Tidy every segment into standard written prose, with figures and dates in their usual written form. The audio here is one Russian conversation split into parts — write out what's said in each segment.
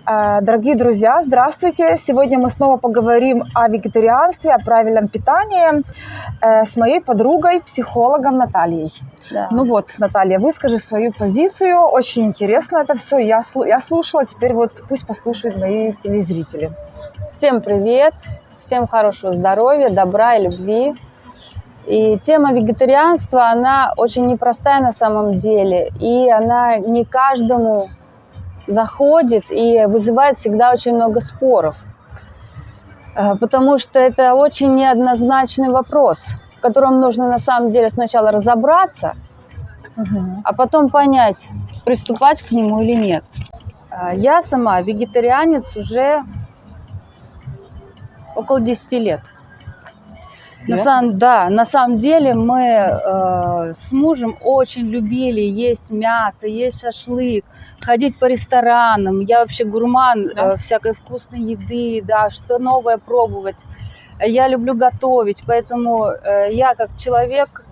Дорогие друзья, здравствуйте! Сегодня мы снова поговорим о вегетарианстве, о правильном питании с моей подругой, психологом Натальей. Да. Ну вот, Наталья, выскажи свою позицию. Очень интересно это все. Я слушала, теперь вот пусть послушают мои телезрители. Всем привет! Всем хорошего здоровья, добра и любви. И тема вегетарианства, она очень непростая на самом деле. И она не каждому заходит и вызывает всегда очень много споров. Потому что это очень неоднозначный вопрос, в котором нужно на самом деле сначала разобраться, а потом понять, приступать к нему или нет. Я сама вегетарианец уже около 10 лет. На самом деле мы с мужем очень любили есть мясо, есть шашлык, ходить по ресторанам. Я вообще гурман всякой вкусной еды, да, что новое пробовать. Я люблю готовить, поэтому я как человек,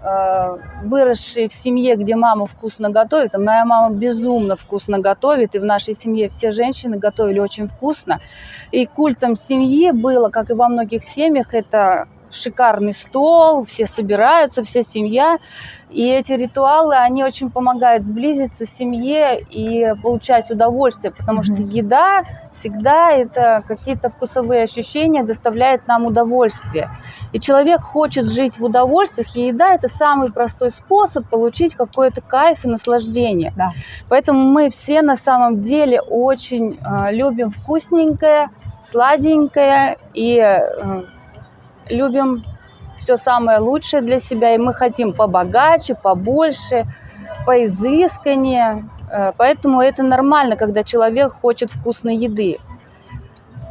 выросший в семье, где мама вкусно готовит, а моя мама безумно вкусно готовит, и в нашей семье все женщины готовили очень вкусно. И культом семьи было, как и во многих семьях, это шикарный стол, все собираются, вся семья. И эти ритуалы, они очень помогают сблизиться с семьей и получать удовольствие, потому что еда всегда это какие-то вкусовые ощущения, доставляет нам удовольствие. И человек хочет жить в удовольствиях, и еда – это самый простой способ получить какой-то кайф и наслаждение. Да. Поэтому мы все на самом деле очень любим вкусненькое, сладенькое и любим все самое лучшее для себя, и мы хотим побогаче, побольше, поизысканнее. Поэтому это нормально, когда человек хочет вкусной еды.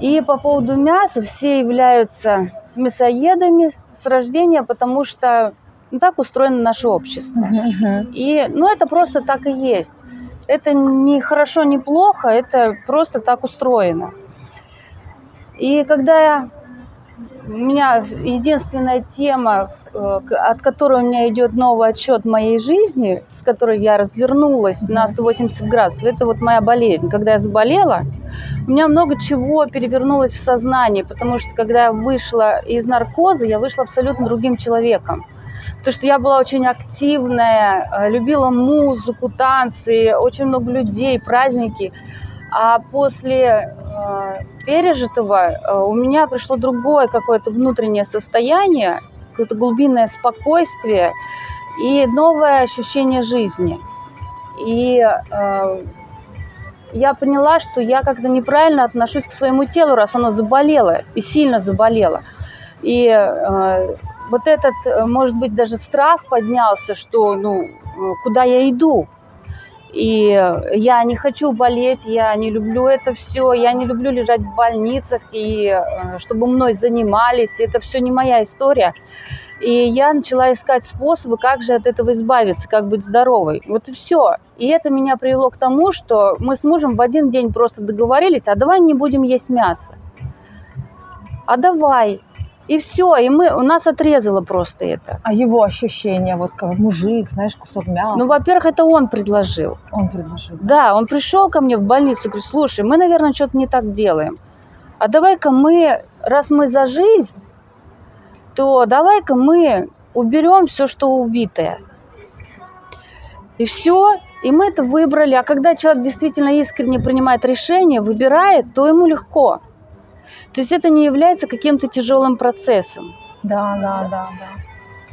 И по поводу мяса, все являются мясоедами с рождения, потому что так устроено наше общество. И это просто так и есть. Это не хорошо, не плохо, это просто так устроено. И когда у меня единственная тема, от которой у меня идет новый отсчет моей жизни, с которой я развернулась на 180 градусов, это вот моя болезнь. Когда я заболела, у меня много чего перевернулось в сознании, потому что когда я вышла из наркоза, я вышла абсолютно другим человеком. Потому что я была очень активная, любила музыку, танцы, очень много людей, праздники. А после пережитого у меня пришло другое какое-то внутреннее состояние, какое-то глубинное спокойствие и новое ощущение жизни. И я поняла, что я как-то неправильно отношусь к своему телу, раз оно заболело и сильно заболело. И вот этот, может быть, даже страх поднялся, что, куда я иду. И я не хочу болеть, я не люблю это все, я не люблю лежать в больницах, и чтобы мной занимались, это все не моя история. И я начала искать способы, как же от этого избавиться, как быть здоровой. Вот и все. И это меня привело к тому, что мы с мужем в один день просто договорились, а давай не будем есть мясо. А давай. И все, и у нас отрезало просто это. А его ощущения, вот как мужик, знаешь, кусок мяса? Во-первых, это он предложил. Он предложил? Да, он пришел ко мне в больницу, говорит, слушай, мы, наверное, что-то не так делаем. А давай-ка раз мы за жизнь, то давай-ка мы уберем все, что убитое. И все, и мы это выбрали. А когда человек действительно искренне принимает решение, выбирает, то ему легко. То есть это не является каким-то тяжелым процессом. Да.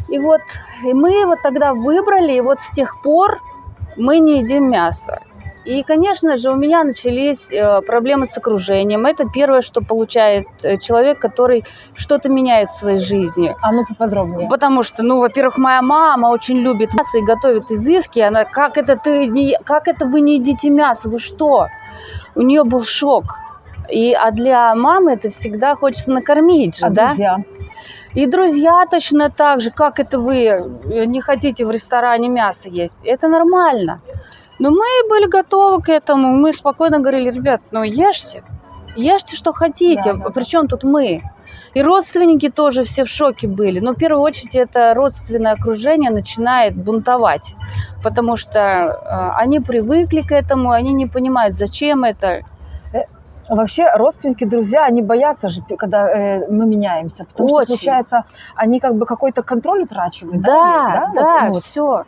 И мы тогда выбрали, и вот с тех пор мы не едим мясо. И, конечно же, у меня начались проблемы с окружением. Это первое, что получает человек, который что-то меняет в своей жизни. А ну поподробнее. Потому что, во-первых, моя мама очень любит мясо и готовит изыски. Она, как это вы не едите мясо? Вы что? У нее был шок. А для мамы это всегда хочется накормить же, да? Друзья? И друзья точно так же. Как это вы не хотите в ресторане мясо есть? Это нормально. Но мы были готовы к этому. Мы спокойно говорили, ребят, ешьте. Ешьте, что хотите. Да. Причем тут мы? И родственники тоже все в шоке были. Но в первую очередь это родственное окружение начинает бунтовать. Потому что они привыкли к этому, они не понимают, зачем это. Вообще родственники, друзья, они боятся же, когда мы меняемся, потому что, Очень. получается, они как бы какой-то контроль утрачивают, да? Да, Вот, да, ну вот. все.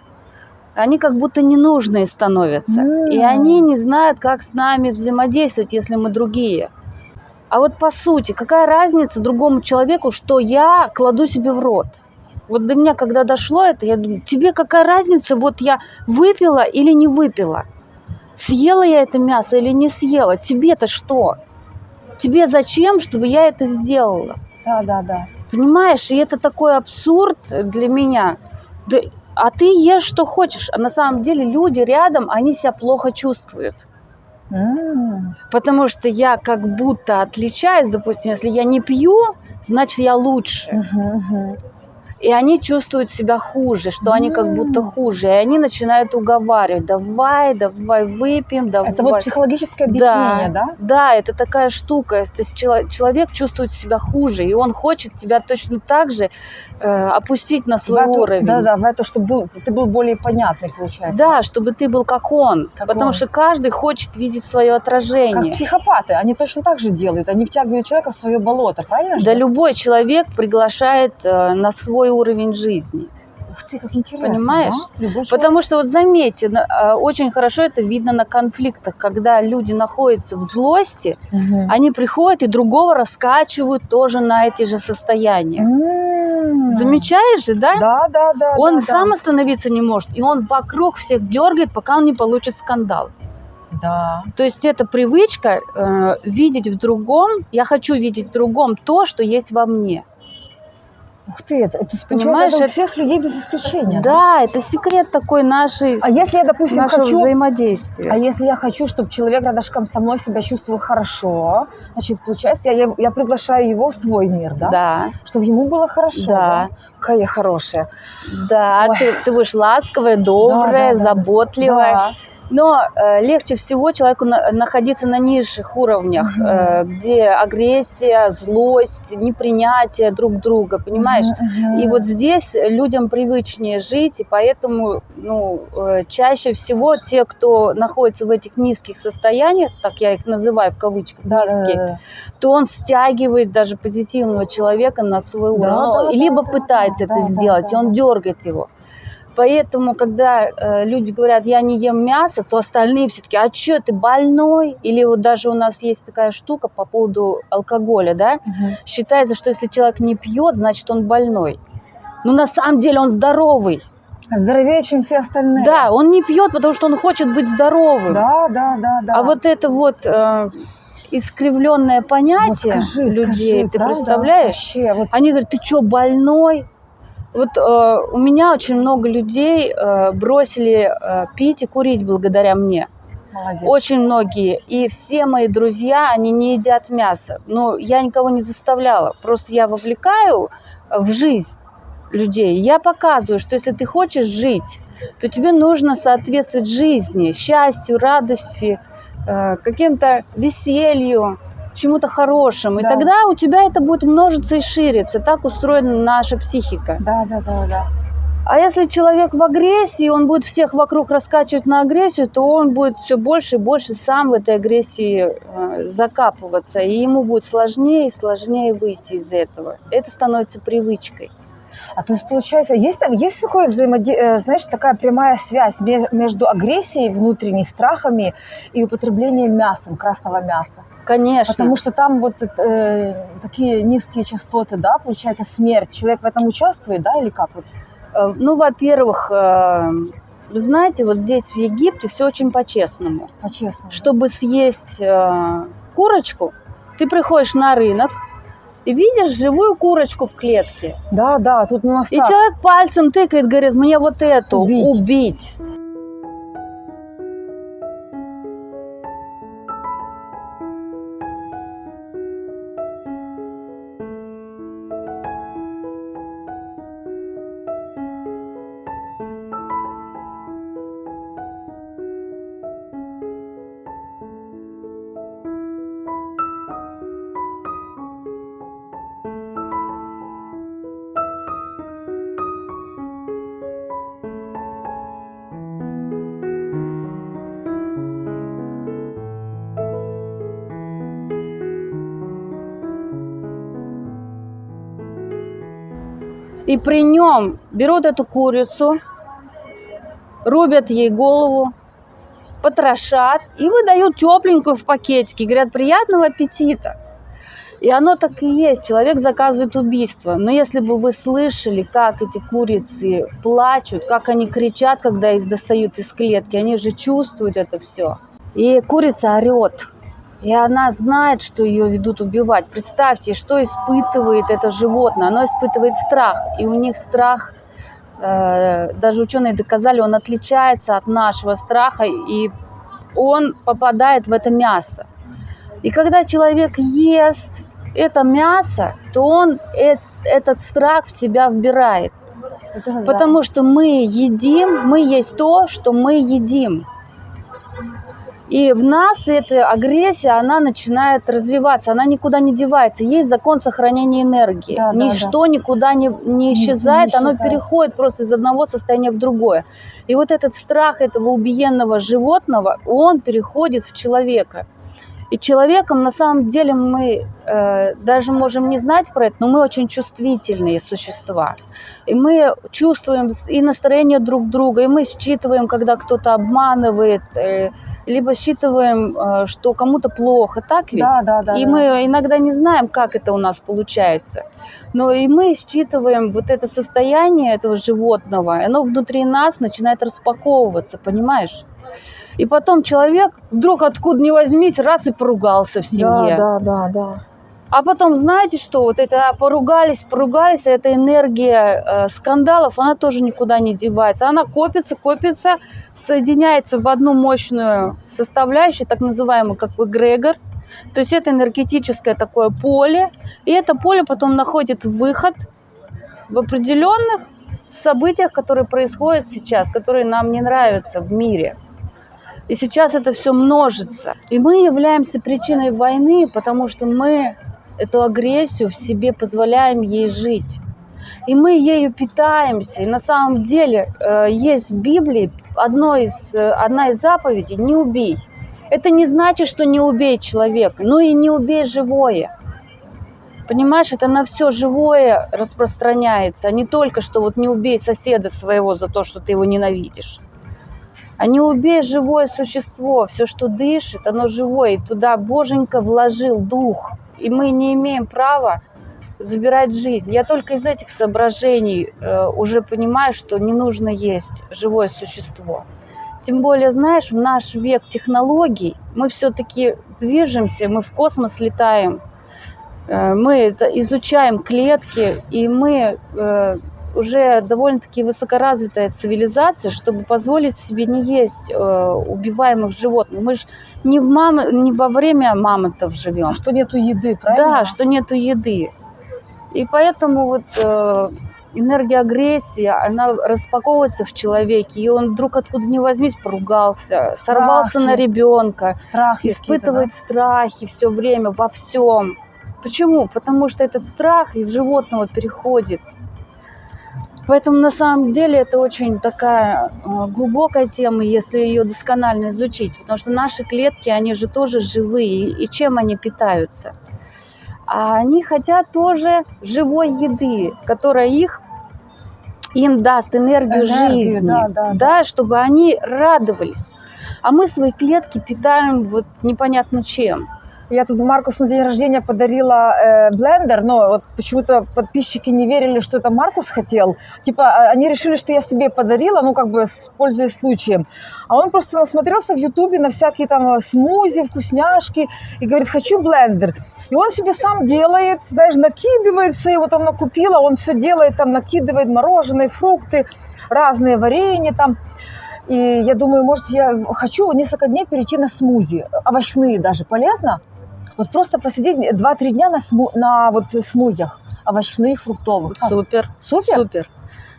Они как будто ненужные становятся. И они не знают, как с нами взаимодействовать, если мы другие. А вот по сути, какая разница другому человеку, что я кладу себе в рот? Вот до меня, когда дошло это, я думаю, тебе какая разница, вот я выпила или не выпила? Съела я это мясо или не съела? Тебе-то что? Тебе зачем, чтобы я это сделала? Да. Понимаешь, и это такой абсурд для меня. Да, а ты ешь, что хочешь. А на самом деле люди рядом, они себя плохо чувствуют. Потому что я как будто отличаюсь, допустим, если я не пью, значит я лучше. И они чувствуют себя хуже, что они как будто хуже. И они начинают уговаривать, давай выпьем, давай. Это вот психологическое объяснение, да? Да, это такая штука. То есть человек чувствует себя хуже, и он хочет тебя точно так же опустить на свой уровень. Да, в это, чтобы ты был более понятный, получается. Да, чтобы ты был как он. Потому что каждый хочет видеть свое отражение. Как психопаты, они точно так же делают. Они втягивают человека в свое болото, правильно же? Да, любой человек приглашает на свой уровень жизни. Ух ты, как интересно. Понимаешь? Да? Потому что, вот заметьте, очень хорошо это видно на конфликтах, когда люди находятся в злости, они приходят и другого раскачивают тоже на эти же состояния. Замечаешь же, да? Да. Он сам остановиться не может, и он вокруг всех дергает, пока он не получит скандал. Да. То есть это привычка видеть в другом, я хочу видеть в другом то, что есть во мне. Ух ты, это понимаешь, это у всех людей без исключения. Да, это секрет такой нашей, а если я, допустим, нашего хочу, взаимодействия. А если я хочу, чтобы человек рядышком со мной себя чувствовал хорошо, значит, получается, я приглашаю его в свой мир, да? Да. Чтобы ему было хорошо. Да. Какая я хорошая. Да, ты будешь ласковая, добрая, заботливая. Да. Но легче всего человеку находиться на низших уровнях, где агрессия, злость, непринятие друг друга, понимаешь? И вот здесь людям привычнее жить, и поэтому чаще всего те, кто находится в этих низких состояниях, так я их называю в кавычках, низкие, то он стягивает даже позитивного человека на свой уровень. Либо пытается это сделать, и он дергает его. Поэтому, когда люди говорят, я не ем мясо, то остальные все-таки, а что, ты больной? Или вот даже у нас есть такая штука по поводу алкоголя, да? Считается, что если человек не пьет, значит он больной. Но на самом деле он здоровый. Здоровее, чем все остальные. Да, он не пьет, потому что он хочет быть здоровым. Да. А вот это вот искривленное понятие людей, скажи, ты правда? представляешь? Вообще, Они говорят, ты что, больной? Вот у меня очень много людей бросили пить и курить благодаря мне. Молодец. Очень многие. И все мои друзья, они не едят мясо. Но я никого не заставляла. Просто я вовлекаю в жизнь людей. Я показываю, что если ты хочешь жить, то тебе нужно соответствовать жизни, счастью, радости, каким-то веселью, чему-то хорошему. Да. И тогда у тебя это будет множиться и шириться. Так устроена наша психика. Да. А если человек в агрессии, он будет всех вокруг раскачивать на агрессию, то он будет все больше и больше сам в этой агрессии закапываться. И ему будет сложнее и сложнее выйти из этого. Это становится привычкой. А то есть, получается, есть такое знаешь, такая прямая связь между агрессией, внутренними страхами и употреблением мясом, красного мяса? Конечно. Потому что там вот такие низкие частоты, да, получается, смерть. Человек в этом участвует, да, или как? Ну, во-первых, вы знаете, вот здесь в Египте все очень по-честному. По-честному. Чтобы съесть курочку, ты приходишь на рынок и видишь живую курочку в клетке. Да, тут у нас и человек пальцем тыкает, говорит, мне вот эту убить. И при нем берут эту курицу, рубят ей голову, потрошат и выдают тепленькую в пакетике. Говорят, приятного аппетита. И оно так и есть. Человек заказывает убийство. Но если бы вы слышали, как эти курицы плачут, как они кричат, когда их достают из клетки, они же чувствуют это все. И курица орет. И она знает, что ее ведут убивать. Представьте, что испытывает это животное. Оно испытывает страх. И у них страх, даже ученые доказали, он отличается от нашего страха. И он попадает в это мясо. И когда человек ест это мясо, то он этот страх в себя вбирает. Потому что мы едим, мы есть то, что мы едим. И в нас эта агрессия, она начинает развиваться, она никуда не девается. Есть закон сохранения энергии. Да, Ничто никуда не исчезает, не оно исчезает. переходит просто из одного состояния в другое. И вот этот страх этого убиенного животного, он переходит в человека. И человеком на самом деле мы даже можем не знать про это, но мы очень чувствительные существа. И мы чувствуем и настроение друг друга, и мы считываем, когда кто-то обманывает, либо считываем, что кому-то плохо, так ведь? Да. Мы иногда не знаем, как это у нас получается. Но и мы считываем вот это состояние этого животного, оно внутри нас начинает распаковываться, понимаешь? И потом человек вдруг откуда ни возьмись, раз и поругался в семье. Да. А потом, знаете что, вот это поругались, а эта энергия скандалов, она тоже никуда не девается. Она копится, соединяется в одну мощную составляющую, так называемую, как эгрегор. То есть это энергетическое такое поле. И это поле потом находит выход в определенных событиях, которые происходят сейчас, которые нам не нравятся в мире. И сейчас это все множится. И мы являемся причиной войны, потому что мы эту агрессию в себе позволяем ей жить. И мы ею питаемся. И на самом деле есть в Библии одна из заповедей – не убей. Это не значит, что не убей человека, но и не убей живое. Понимаешь, это на все живое распространяется, а не только, что вот не убей соседа своего за то, что ты его ненавидишь. А не убей живое существо, все, что дышит, оно живое, и туда Боженька вложил дух, и мы не имеем права забирать жизнь. Я только из этих соображений уже понимаю, что не нужно есть живое существо. Тем более, знаешь, в наш век технологий мы все-таки движемся, мы в космос летаем, мы изучаем клетки, и мы уже довольно-таки высокоразвитая цивилизация, чтобы позволить себе не есть убиваемых животных. Мы же не во время мамонтов живем. Что нету еды, правильно? Да, что нету еды. И поэтому вот энергия агрессии, она распаковывается в человеке, и он вдруг откуда ни возьмись поругался, сорвался на ребенка, страхи испытывает страхи все время во всем. Почему? Потому что этот страх из животного переходит. Поэтому на самом деле это очень такая глубокая тема, если ее досконально изучить. Потому что наши клетки, они же тоже живые. И чем они питаются? А они хотят тоже живой еды, которая им даст энергию жизни, да, чтобы они радовались. А мы свои клетки питаем вот непонятно чем. Я тут Маркусу на день рождения подарила блендер, но вот почему-то подписчики не верили, что это Маркус хотел. Типа они решили, что я себе подарила, ну как бы пользуясь случаем. А он просто насмотрелся в Ютубе на всякие там смузи, вкусняшки и говорит, хочу блендер. И он себе сам делает, знаешь, накидывает, все его там накупила, он все делает, там накидывает мороженое, фрукты, разные варенья там. И я думаю, может, я хочу несколько дней перейти на смузи, овощные даже, полезно? Вот просто посидеть 2-3 дня на вот смузях овощных, фруктовых. Супер. Супер? Супер.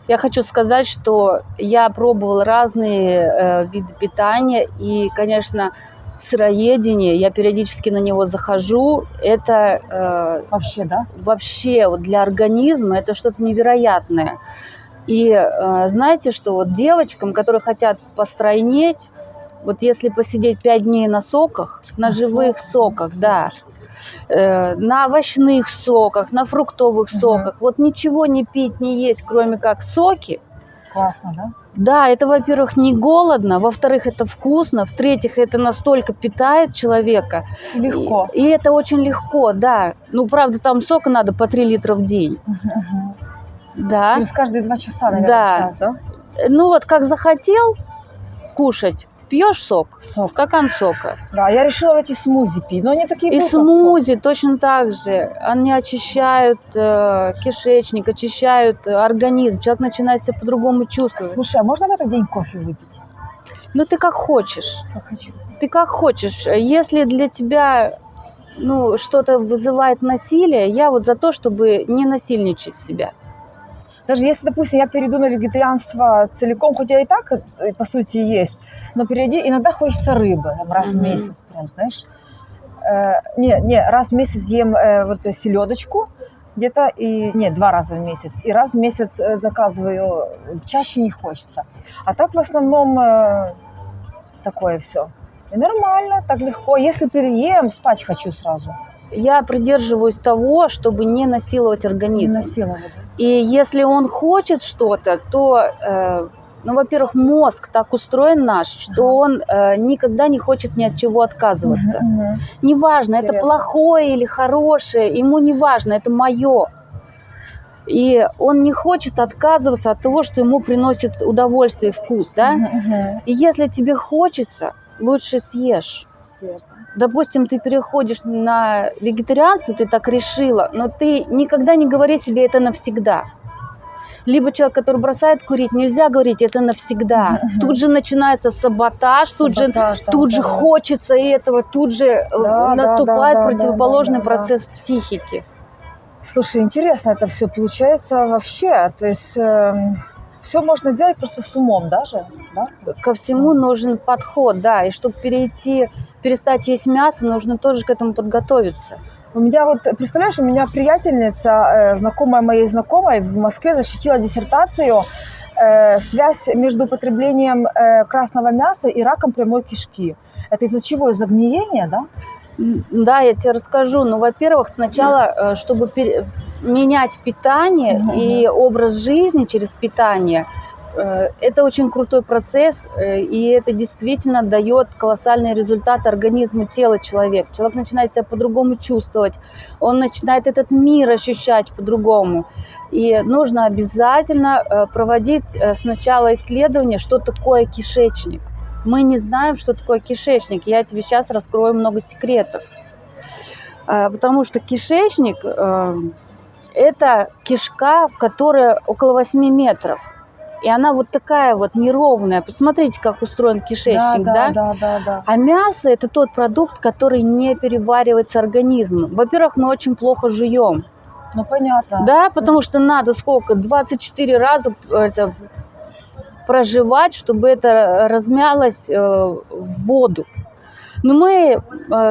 Я хочу сказать, что я пробовала разные виды питания, и, конечно, сыроедение, я периодически на него захожу, это вообще, да? Вообще вот для организма это что-то невероятное. И знаете, что вот девочкам, которые хотят постройнеть, вот если посидеть 5 дней на соках, на живых соках, да, на овощных соках, на фруктовых Мгм. соках. Вот ничего не пить, не есть, кроме как соки. Классно, да? Да, это, во-первых, не голодно, во-вторых, это вкусно, в-третьих, это настолько питает человека. И легко. И это очень легко, да. Ну, правда, там сока надо по 3 литра в день. Мгм. Да. Через каждые 2 часа, наверное, Да. час, да? Ну вот как захотел кушать, пьешь сок, Сок. стакан сока. Да, я решила эти смузи пить, но они такие И вкусные, как сок. смузи точно так же. Они очищают кишечник, очищают организм. Человек начинает себя по-другому чувствовать. Слушай, а можно в этот день кофе выпить? Ну ты как хочешь. Я хочу. Ты как хочешь. Если для тебя что-то вызывает насилие, я вот за то, чтобы не насильничать себя. Даже если, допустим, я перейду на вегетарианство целиком, хоть я и так, по сути, есть, но иногда хочется рыбы, там, раз в Мгм. месяц, прям, знаешь. Раз в месяц ем вот селедочку где-то, и 2 раза в месяц, и раз в месяц заказываю, чаще не хочется. А так в основном такое все. И нормально, так легко. Если переем, спать хочу сразу. Я придерживаюсь того, чтобы не насиловать Не организм. насиловать. И если он хочет что-то, то, во-первых, мозг так устроен наш, что он никогда не хочет ни от чего отказываться. Мгм. Неважно, это Интересно. плохое или хорошее, ему не важно, это мое. И он не хочет отказываться от того, что ему приносит удовольствие и вкус, да? Мгм. И если тебе хочется, лучше съешь. Сердце. Допустим, ты переходишь на вегетарианство, ты так решила, но ты никогда не говори себе это навсегда. Либо человек, который бросает курить, нельзя говорить это навсегда. Мгм. Тут же начинается саботаж, тут же Саботаж, да, тут же да. хочется этого, тут же Да, наступает да, противоположный да. процесс в психике. Слушай, интересно это все получается вообще. То есть все можно делать просто с умом даже, да? Ко всему нужен подход, да, и чтобы перестать есть мясо, нужно тоже к этому подготовиться. У меня вот, представляешь, у меня приятельница, знакомая моей знакомой в Москве защитила диссертацию связь между употреблением красного мяса и раком прямой кишки. Это из-за чего? Из-за гниения, да? Да, я тебе расскажу. Ну, во-первых, сначала, чтобы менять питание Мгм. и образ жизни через питание, это очень крутой процесс, и это действительно дает колоссальный результат организму, телу человека. Человек начинает себя по-другому чувствовать, он начинает этот мир ощущать по-другому. И нужно обязательно проводить сначала исследование, что такое кишечник. Мы не знаем, что такое кишечник. Я тебе сейчас раскрою много секретов. Потому что кишечник – это кишка, которая около 8 метров. И она вот такая вот неровная. Посмотрите, как устроен кишечник, да? Да. А мясо – это тот продукт, который не переваривается организмом. Во-первых, мы очень плохо жуем. Ну, понятно. Да, потому что надо сколько? 24 раза проживать, чтобы это размялось в воду. Но мы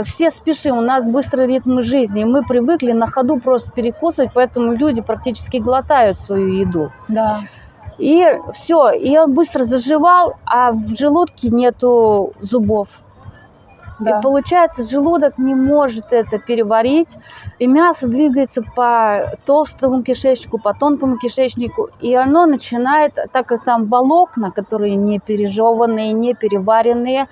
все спешим, у нас быстрый ритм жизни, и мы привыкли на ходу просто перекусывать, поэтому люди практически глотают свою еду. Да. И все, и он быстро заживал, а в желудке нету зубов. Да. И получается, желудок не может это переварить, и мясо двигается по толстому кишечнику, по тонкому кишечнику, и оно начинает, так как там волокна, которые не пережеванные, не переваренные,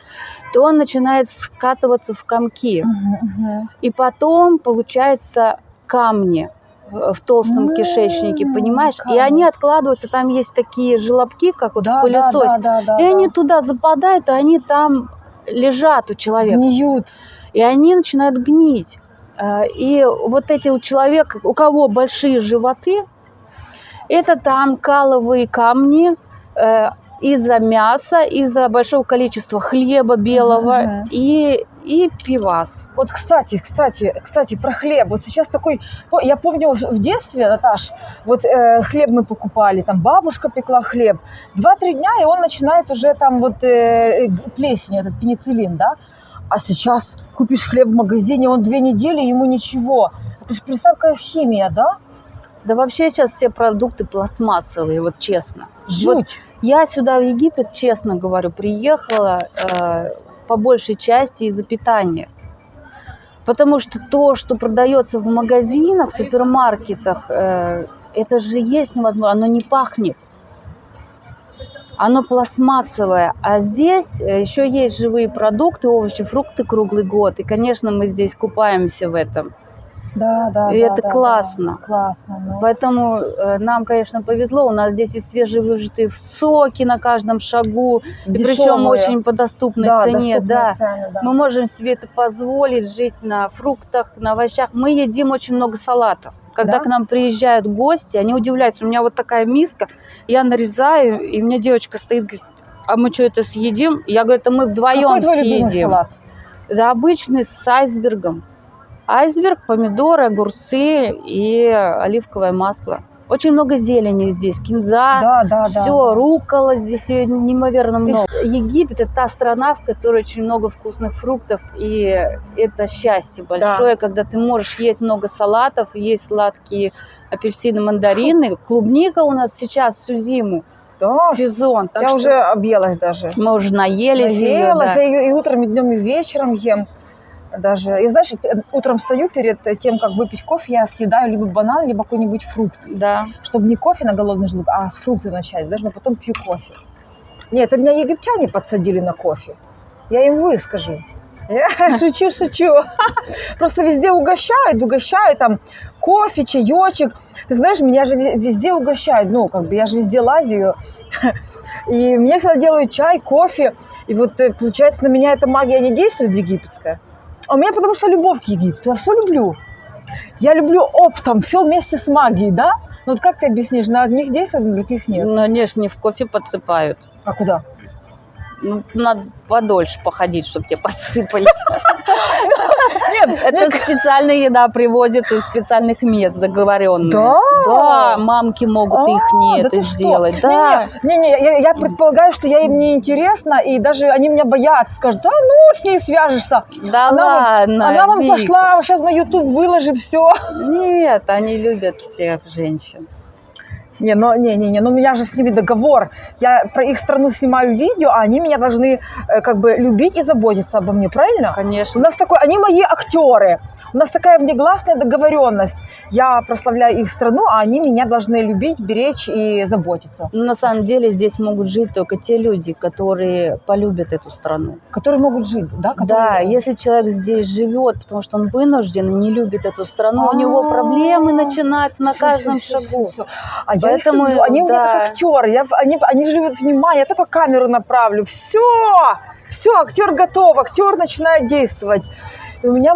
то он начинает скатываться в комки. Мгм. И потом получается камни в толстом кишечнике, понимаешь? И камни. они откладываются, там есть такие желобки, как вот в пылесосе, Да. и они туда западают, и они там лежат у человека. Гниют. И они начинают гнить. И вот эти у человека, у кого большие животы, это там каловые камни из-за мяса, из-за большого количества хлеба белого Мгм. и пивас. Вот, кстати, про хлеб. Вот сейчас такой... Я помню в детстве, Наташ, вот хлеб мы покупали, там бабушка пекла хлеб. 2-3 дня, и он начинает уже там вот плесень, этот пенициллин, да? А сейчас купишь хлеб в магазине, он 2 недели, ему ничего. Это же представь, какая химия, да? Да вообще сейчас все продукты пластмассовые, вот честно. Жуть. Вот я сюда в Египет, честно говорю, приехала по большей части из-за питания. Потому что то, что продается в магазинах, в супермаркетах, это же есть невозможно, оно не пахнет. Оно пластмассовое. А здесь еще есть живые продукты, овощи, фрукты круглый год. И, конечно, мы здесь купаемся в этом. Да, да, И да, это да, классно. да, классно. Ну. Поэтому нам, конечно, повезло. У нас здесь и свежевыжатые соки на каждом шагу. И причем Дешевые. очень по доступной Да, цене. доступные цены, да. Мы можем себе это позволить, жить на фруктах, на овощах. Мы едим очень много салатов. Когда Да? к нам приезжают гости, они удивляются. У меня вот такая миска, я нарезаю, и у меня девочка стоит, говорит, а мы что, это съедим? Я говорю, это мы вдвоем Какой твой любимый съедим. салат? Да, обычный с айсбергом. Айсберг, помидоры, огурцы и оливковое масло. Очень много зелени здесь, кинза, Да, да, да. все, Да. руккола здесь её неимоверно много. Египет – это та страна, в которой очень много вкусных фруктов, и это счастье большое, когда ты можешь есть много салатов, есть сладкие апельсины, мандарины. Клубника у нас сейчас всю зиму, Да, сезон. Так я что уже объелась даже. мы уже наелись её, Наелась, да. я ее и утром, и днем, и вечером ем. Даже, я, знаешь, утром встаю перед тем, как выпить кофе, я съедаю либо банан, либо какой-нибудь фрукт. Да. Чтобы не кофе на голодный желудок, а с фрукта начать. Даже потом пью кофе. Нет, это меня египтяне подсадили на кофе. Я им выскажу. Я шучу. Просто везде угощают там кофе, чаечек. Ты знаешь, меня же везде угощают. Ну, как бы я же везде лазю. И мне всегда делают чай, кофе. И вот, получается, на меня эта магия не действует египетская. А у меня потому что любовь к Египту. Я все люблю. Я люблю оптом, все вместе с магией, да? Ну вот как ты объяснишь, на одних действует, на других нет? Но конечно, не в кофе подсыпают. А куда? Ну, надо подольше походить, чтобы тебе подсыпали. Нет, Это специальная еда привозится из специальных мест, договоренные. Да? Да, мамки могут их не да это ты что? сделать. Да. Не, я предполагаю, что я им не интересна, и даже они меня боятся, скажут, да ну, с ней свяжешься. Да ладно. Она вон Вика. пошла, сейчас на YouTube выложит все. Нет, они любят всех женщин. Не, ну у меня же с ними договор. Я про их страну снимаю видео, а они меня должны как бы любить и заботиться обо мне, правильно? У Конечно. нас такой, они мои актеры. У нас такая внегласная договоренность. Я прославляю их страну, а они меня должны любить, беречь и заботиться. Но на самом деле здесь могут жить только те люди, которые полюбят эту страну. Которые могут жить, да? Да, если человек здесь живет, потому что он вынужден и не любит эту страну, у него проблемы начинаются на каждом шагу. А я Поэтому, их люблю. Они у меня да. как актеры. Они же любят внимание. Я только камеру направлю. Все, актер готов, актер начинает действовать. И у меня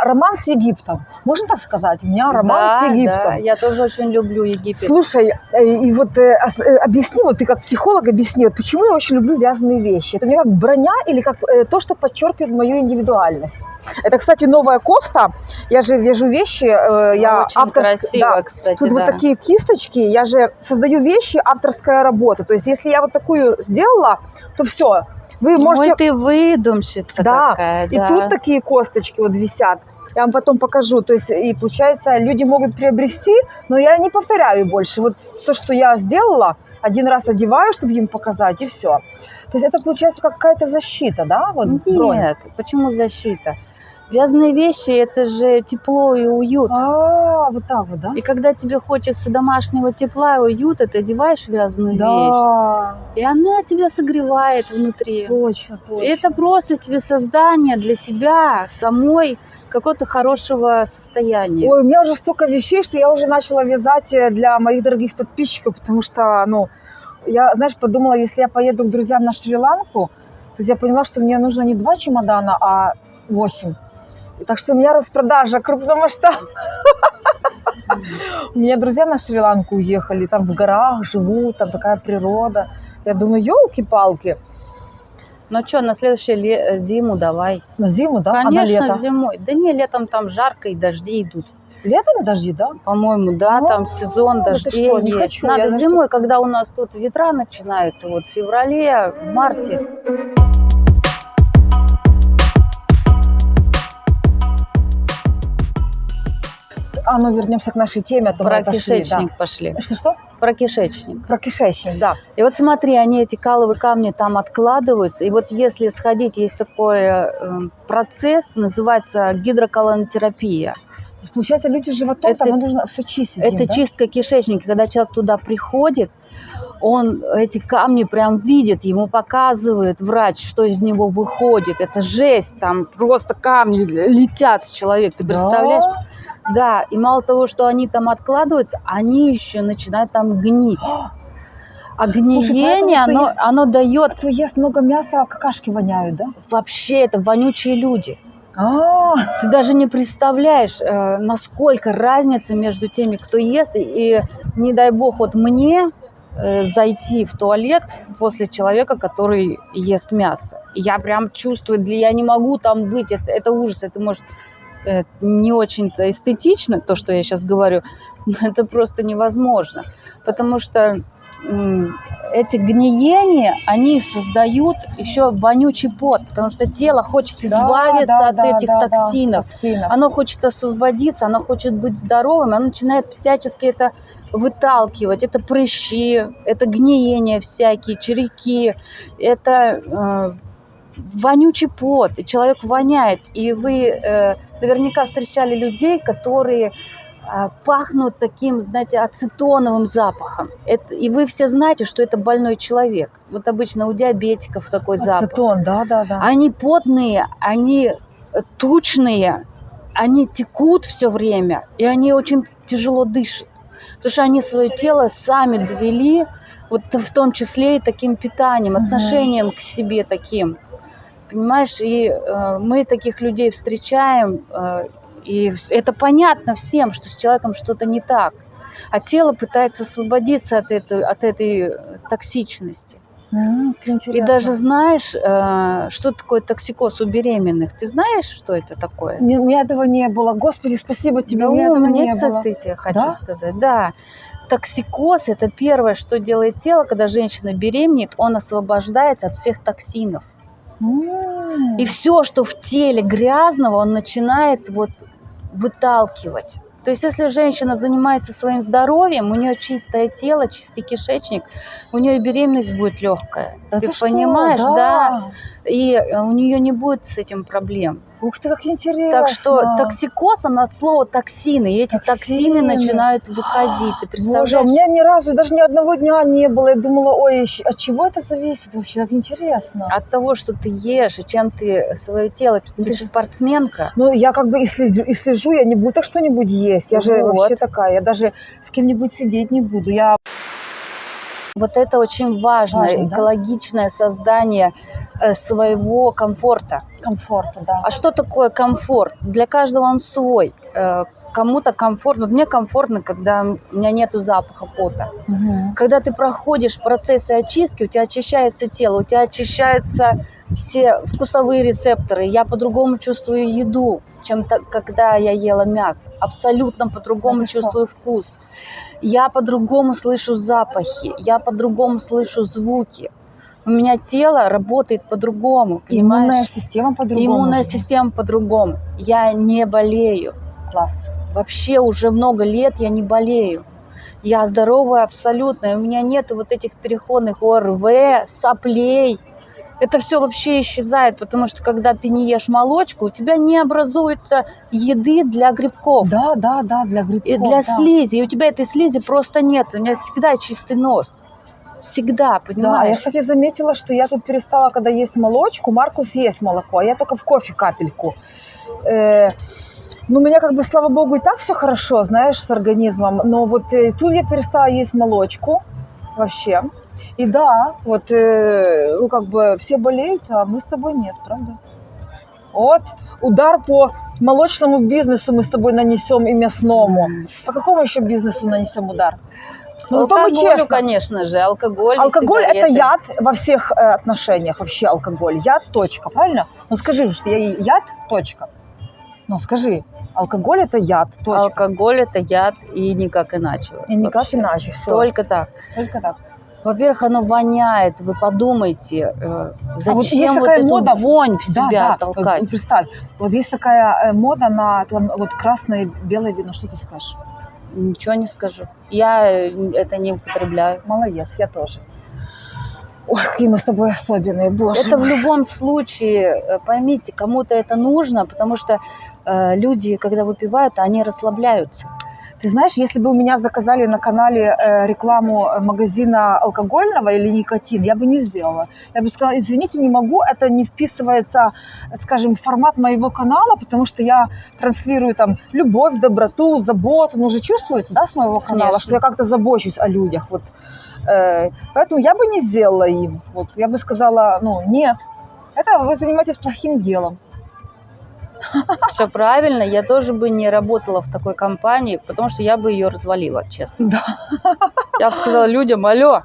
роман с Египтом. Можно так сказать? У меня роман с Египтом. Да, я тоже очень люблю Египет. Слушай, и вот объясни, вот ты как психолог объясни, вот почему я очень люблю вязаные вещи. Это мне как броня или как то, что подчеркивает мою индивидуальность. Это, кстати, новая кофта. Я же вяжу вещи. Я очень красиво, кстати, Тут да. вот такие кисточки. Я же создаю вещи, авторская работа. То есть, если я вот такую сделала, то все. Вы можете... Ой, ты выдумщица какая, И да. тут такие косточки вот висят. Я вам потом покажу. То есть, и получается, люди могут приобрести, но я не повторяю больше. Вот то, что я сделала, один раз одеваю, чтобы им показать, и все. То есть это получается какая-то защита, да? Вот, бронь. Нет, почему защита? Вязаные вещи – это же тепло и уют. Вот так вот, да? И когда тебе хочется домашнего тепла и уюта, ты одеваешь вязаную вещь, и она тебя согревает внутри. Точно. И это просто тебе создание для тебя самой какого-то хорошего состояния. Ой, у меня уже столько вещей, что я уже начала вязать для моих дорогих подписчиков, потому что, я, знаешь, подумала, если я поеду к друзьям на Шри-Ланку, то есть я поняла, что мне нужно не 2 чемодана, а 8. Так что у меня распродажа крупномасштабная. У меня друзья на Шри-Ланку уехали, там в горах живут, там такая природа. Я думаю, елки-палки. Ну что, на следующую зиму давай. На зиму, да? Конечно, а на лето? зимой. Да не, летом там жарко и дожди идут. Летом дожди, да? По-моему, да, там сезон ты дождей что, не есть. хочу, Надо я, зимой, когда у нас тут ветра начинаются, вот в феврале, в марте. ну вернемся к нашей теме, а то мы Про отошли, кишечник да. пошли. Что? Про кишечник. Про кишечник, да. И вот смотри, они, эти каловые камни там откладываются. И вот если сходить, есть такой процесс, называется гидроколонотерапия. То есть, получается, люди с животом, Это- там нужно все чистить. Это им, да? чистка кишечника. Когда человек туда приходит, он эти камни прям видит, ему показывает врач, что из него выходит. Это жесть, там просто камни летят с человека, ты представляешь? Да, и мало того, что они там откладываются, они еще начинают там гнить. А гниение, поэтому кто оно дает... Кто ест много мяса, а какашки воняют, да? Вообще, это вонючие люди. А, Ты даже не представляешь, насколько разница между теми, кто ест, и не дай бог вот мне зайти в туалет после человека, который ест мясо. Я прям чувствую, я не могу там быть, это ужас, это может не очень-то эстетично, то, что я сейчас говорю, но это просто невозможно, потому что эти гниения, они создают еще вонючий пот, потому что тело хочет избавиться от этих токсинов. Оно хочет освободиться, оно хочет быть здоровым, оно начинает всячески это выталкивать. Это прыщи, это гниения всякие, червяки, это вонючий пот, и человек воняет. И вы наверняка встречали людей, которые пахнут таким, знаете, ацетоновым запахом. И вы все знаете, что это больной человек. Вот обычно у диабетиков такой запах. Ацетон, да. Они потные, они тучные, они текут все время, и они очень тяжело дышат. Потому что они свое тело сами довели, вот в том числе и таким питанием, отношением к себе таким. Понимаешь, и мы таких людей встречаем, и это понятно всем, что с человеком что-то не так. А тело пытается освободиться от этой токсичности. И даже знаешь, что такое токсикоз у беременных? Ты знаешь, что это такое? У меня этого не было. Господи, спасибо тебе, Да, у меня этого не было. я тебе хочу сказать. Да. Токсикоз – это первое, что делает тело, когда женщина беременеет, он освобождается от всех токсинов. И все, что в теле грязного, он начинает выталкивать. То есть, если женщина занимается своим здоровьем, у нее чистое тело, чистый кишечник, у нее и беременность будет легкая. Да ты что? понимаешь, Да. И у нее не будет с этим проблем. Ух ты, как интересно. Так что токсикоз, оно от слова токсины, и эти токсины начинают выходить. Ты представляешь? Боже, у меня ни разу, даже ни одного дня не было. Я думала, ой, от чего это зависит вообще? Так интересно. От того, что ты ешь, и чем ты свое тело... Ты же спортсменка. Ну, я как бы и слежу, я не буду так что-нибудь есть. Я же вообще такая, я даже с кем-нибудь сидеть не буду. Вот это очень важно, экологичное создание своего комфорта. Комфорта, да. А что такое комфорт? Для каждого он свой. Кому-то комфортно. Мне комфортно, когда у меня нету запаха пота. Когда ты проходишь процессы очистки, у тебя очищается тело, у тебя очищаются все вкусовые рецепторы. Я по-другому чувствую еду, чем когда я ела мясо. Абсолютно по-другому чувствую вкус. Я по-другому слышу запахи, я по-другому слышу звуки. У меня тело работает по-другому, понимаешь? Иммунная система по-другому. Иммунная система по-другому. Я не болею. Класс. Вообще уже много лет я не болею. Я здоровая абсолютно. И у меня нет вот этих переходных ОРВ, соплей. Это все вообще исчезает, потому что когда ты не ешь молочку, у тебя не образуется еды для грибков. Да, для грибков. И для слизи. И у тебя этой слизи просто нет. У меня всегда чистый нос. Всегда, понимаешь? Да, я, кстати, заметила, что я тут перестала, когда есть молочку, Маркус есть молоко, а я только в кофе капельку. Ну, у меня как бы, слава богу, и так все хорошо, знаешь, с организмом. Но вот тут я перестала есть молочку вообще. И да, вот, ну, как бы все болеют, а мы с тобой нет, правда? Вот, удар по молочному бизнесу мы с тобой нанесем и мясному. По какому еще бизнесу нанесем удар? Ну, алкоголю, конечно же, алкоголь. Алкоголь – это яд во всех отношениях, вообще алкоголь. Яд, точка, правильно? Ну, скажи, что я яд, точка. Ну, скажи, алкоголь – это яд, точка. Алкоголь – это яд, и никак иначе. И никак иначе, все. Только так. Только так. Во-первых, оно воняет. Вы подумайте, вот есть зачем вот такая эту мода. вонь в Да, себя да, толкать? вот представь, вот есть такая мода на там, вот красное и белое вино, что ты скажешь? Ничего не скажу. Я это не употребляю. Молодец, я тоже. Ой, какие мы с тобой особенные, боже Это в мой. любом случае, поймите, кому-то это нужно, потому что люди, когда выпивают, они расслабляются. Ты знаешь, если бы у меня заказали на канале рекламу магазина алкогольного или никотин, я бы не сделала. Я бы сказала, извините, не могу, это не вписывается, скажем, в формат моего канала, потому что я транслирую там любовь, доброту, заботу. Ну, уже чувствуется, да, с моего канала, Конечно. что я как-то забочусь о людях. Вот. Поэтому я бы не сделала им. Вот. Я бы сказала, ну, нет, это вы занимаетесь плохим делом. Все правильно, я тоже бы не работала в такой компании, потому что я бы ее развалила, честно. Да. Я бы сказала людям: алло,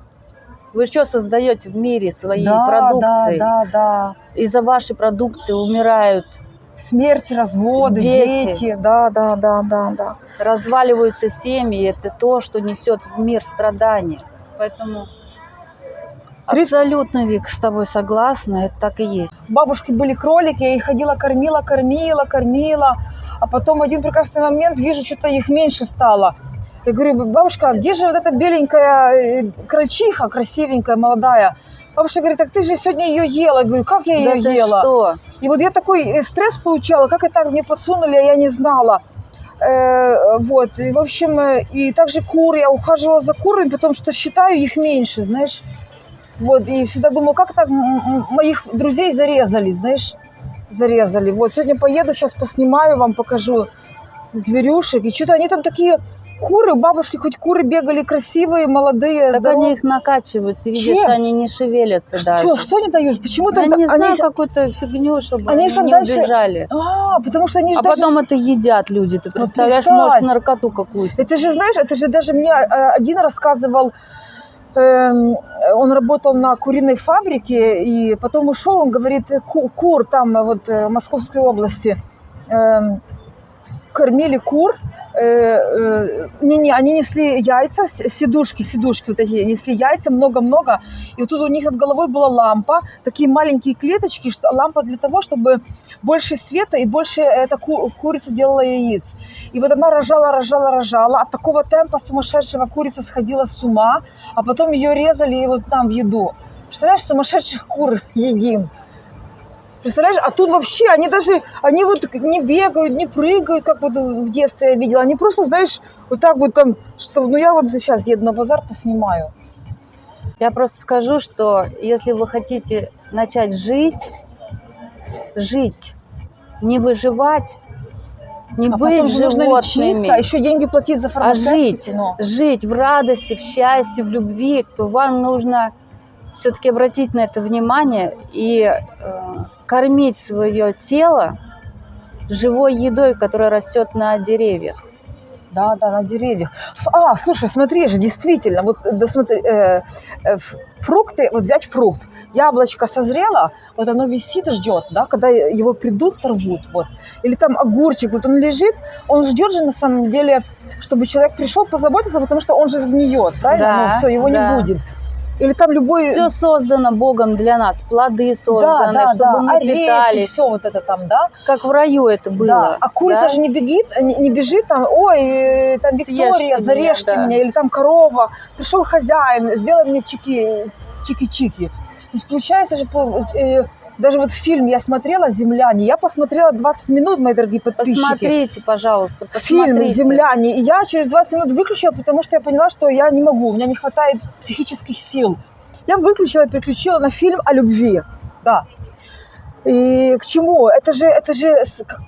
вы что создаете в мире своей Да, продукции? да. Из-за вашей продукции умирают, Смерти, разводы, дети. Да. разваливаются семьи. Это то, что несет в мир страдания. Поэтому абсолютно, Вик, с тобой согласна, это так и есть. У бабушки были кролики, я их ходила, кормила. А потом в один прекрасный момент вижу, что-то их меньше стало. Я говорю, бабушка, где же вот эта беленькая крольчиха, красивенькая, молодая? Бабушка говорит, так ты же сегодня ее ела. Я говорю, как я ее Да ты ела? что? И вот я такой стресс получала, как это мне подсунули, я не знала. Вот, и в общем, и также куры, я ухаживала за курами, потому что считаю их меньше, знаешь. Вот, и всегда думаю, как так моих друзей зарезали, знаешь, зарезали. Вот, сегодня поеду, сейчас поснимаю, вам покажу зверюшек. И что-то они там такие куры, у бабушки хоть куры бегали красивые, молодые. Так они их накачивают, ты видишь, Чем? они не шевелятся даже. Что не даешь? Почему Я там... не знаю, они... какую-то фигню, чтобы они они ж там не дальше- убежали. потому что они же А даже... потом это едят люди, ты представляешь, представь. может, наркоту какую-то. Это же, знаешь, это же даже мне один рассказывал, он работал на куриной фабрике, и потом ушел, он говорит, кур там вот в Московской области кормили кур, они несли яйца, сидушки вот такие, несли яйца много-много, и вот тут у них над головой была лампа, такие маленькие клеточки, лампа для того, чтобы больше света и больше эта курица делала яиц. И вот она рожала, от такого темпа сумасшедшего курица сходила с ума, а потом ее резали и вот там в еду. Представляешь, сумасшедших кур едим. Представляешь, а тут вообще они вот не бегают, не прыгают, как вот в детстве я видела. Они просто, знаешь, вот так вот там, что, ну я вот сейчас еду на базар, поснимаю. Я просто скажу, что если вы хотите начать жить, не выживать, не А быть потом же нужно лечиться, животными, еще деньги платить за а фармацевтику. жить в радости, в счастье, в любви, то вам нужно все-таки обратить на это внимание и кормить свое тело живой едой, которая растет на деревьях. Да, на деревьях. Слушай, смотри же, действительно, вот да, смотри, фрукты, вот взять фрукт, яблочко созрело, вот оно висит, ждет, да, когда его придут, сорвут, вот. Или там огурчик, вот он лежит, он ждет же на самом деле, чтобы человек пришел позаботиться, потому что он же сгниет, правильно? Да, ну, все, его не будет. Или там любой... Все создано Богом для нас, плоды созданы, чтобы мы орехи, питались. все вот это там, да? Как в раю это было. Да. А курица же не бежит там, ой, там Виктория, Съешьте зарежьте меня, да. меня, или там корова, пришел хозяин, сделай мне чики-чики. То есть получается же, даже вот фильм я смотрела «Земляне», я посмотрела 20 минут, мои дорогие подписчики. Посмотрите, пожалуйста, Фильм «Земляне», и я через 20 минут выключила, потому что я поняла, что я не могу, у меня не хватает психических сил. Я выключила, переключила на фильм о любви, да. И к чему? Это же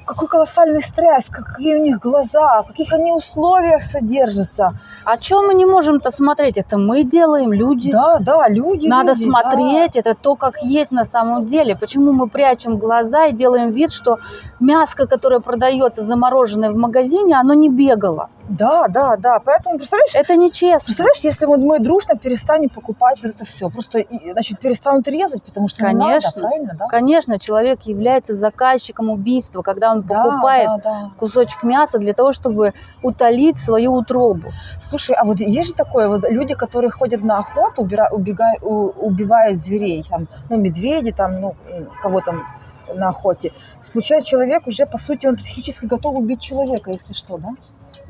какой колоссальный стресс, какие у них глаза, в каких они условиях содержатся. А что мы не можем-то смотреть? Это мы делаем, люди. Да, люди. Надо смотреть, это то, как есть на самом деле. Почему мы прячем глаза и делаем вид, что мяско, которое продается замороженное в магазине, оно не бегало? Да, да, да. Поэтому, представляешь, Это нечестно. представляешь, если вот мы дружно перестанем покупать вот это все, просто, значит, перестанут резать, потому что не надо, Конечно. правильно, да? Конечно, человек является заказчиком убийства, когда он Да, покупает да, да. кусочек мяса для того, чтобы утолить свою утробу. Слушай, а вот есть же такое, вот люди, которые ходят на охоту, убивают зверей, там, ну, медведи, там, ну, кого там на охоте. Получается, человек уже, по сути, он психически готов убить человека, если что, да?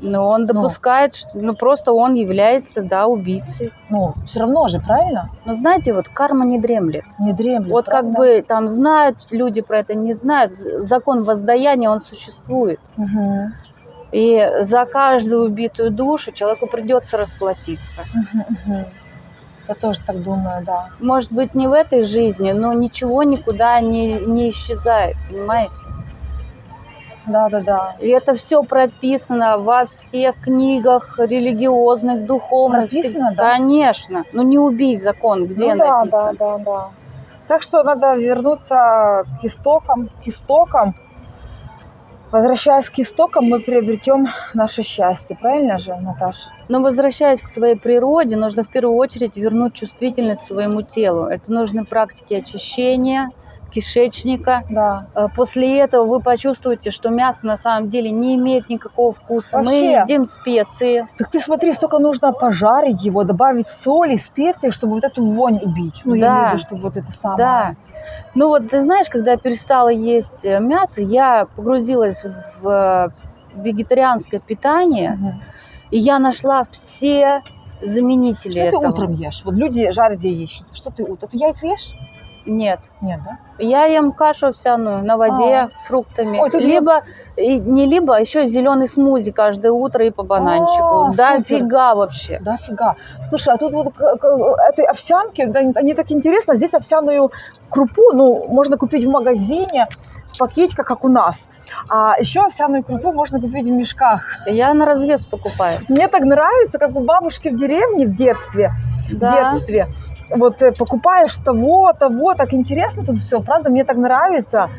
Но он допускает, что просто он является, да, убийцей. Ну, все равно же, правильно? Но знаете, вот карма не дремлет. Не дремлет, Вот правда? как бы там знают, люди про это не знают. Закон воздаяния, он существует. Мгм. И за каждую убитую душу человеку придется расплатиться. Мгм, мгм. Я тоже так думаю, да. Может быть, не в этой жизни, но ничего никуда не исчезает, понимаете? Да-да-да. И это все прописано во всех книгах религиозных, духовных. Прописано, да? Конечно. Ну не убей закон, где Ну да, написано? да, да, да. Так что надо вернуться к истокам, к истокам. Возвращаясь к истокам, мы приобретем наше счастье. Правильно же, Наташа? Но возвращаясь к своей природе, нужно в первую очередь вернуть чувствительность своему телу. Это нужны практики очищения кишечника. Да. После этого вы почувствуете, что мясо на самом деле не имеет никакого вкуса. Мы Вообще. едим специи. Так ты смотри, сколько нужно пожарить его, добавить соли, специи, чтобы вот эту вонь убить. Ну, я Да. имею в виду, чтобы вот это самое. Да. Ну вот ты знаешь, когда я перестала есть мясо, я погрузилась в вегетарианское питание, Мгм. и я нашла все заменители Что этого. ты утром ешь? Вот люди жарят яичницу. Что ты утром? Ты яйца ешь? Нет. Нет, да? Я ем кашу овсяную на воде А. с фруктами. Ой, тут либо, не либо, а еще зеленый смузи каждое утро и по бананчику. А, Да, супер. фига вообще. Да, фига. Слушай, а тут вот этой овсянки, да, они так интересно, здесь овсяную крупу, ну, можно купить в магазине, в пакетиках, как у нас. А еще овсяную крупу можно купить в мешках. Я на развес покупаю. Мне так нравится, как у бабушки в деревне в детстве. Да. В детстве. Вот покупаешь того, так интересно тут все, правда, мне так нравится.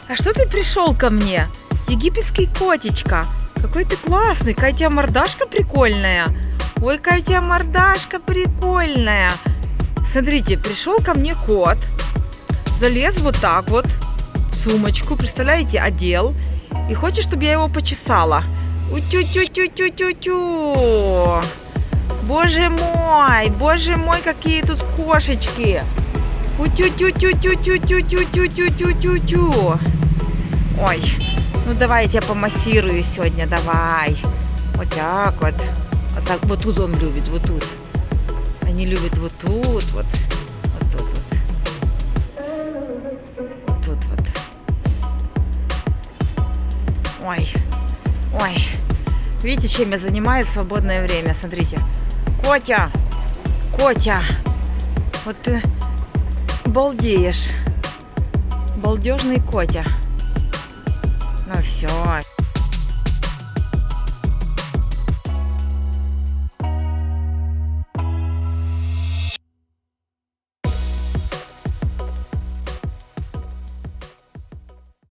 А что ты пришел ко мне? Египетский котечка. Какой ты классный. Какая у тебя мордашка прикольная. Ой, какая у тебя мордашка прикольная. Смотрите, пришел ко мне кот. Залез вот так вот в сумочку. Представляете, одел. И хочет, чтобы я его почесала. Утю-тю-тю-тю-тю-тю. Боже мой, какие тут кошечки. Утю-тю-тю-тю-тю-тю-тю-тю-тю-тю-тю. Ой, ну давай я тебя помассирую сегодня, давай. Вот так вот. Вот так, вот тут он любит, вот тут. Они любят вот тут, вот. Вот тут вот. Вот тут вот. Ой, ой. Видите, чем я занимаюсь в свободное время? Смотрите. Котя! Котя! Вот ты балдеешь. Балдежный Котя. Ну все.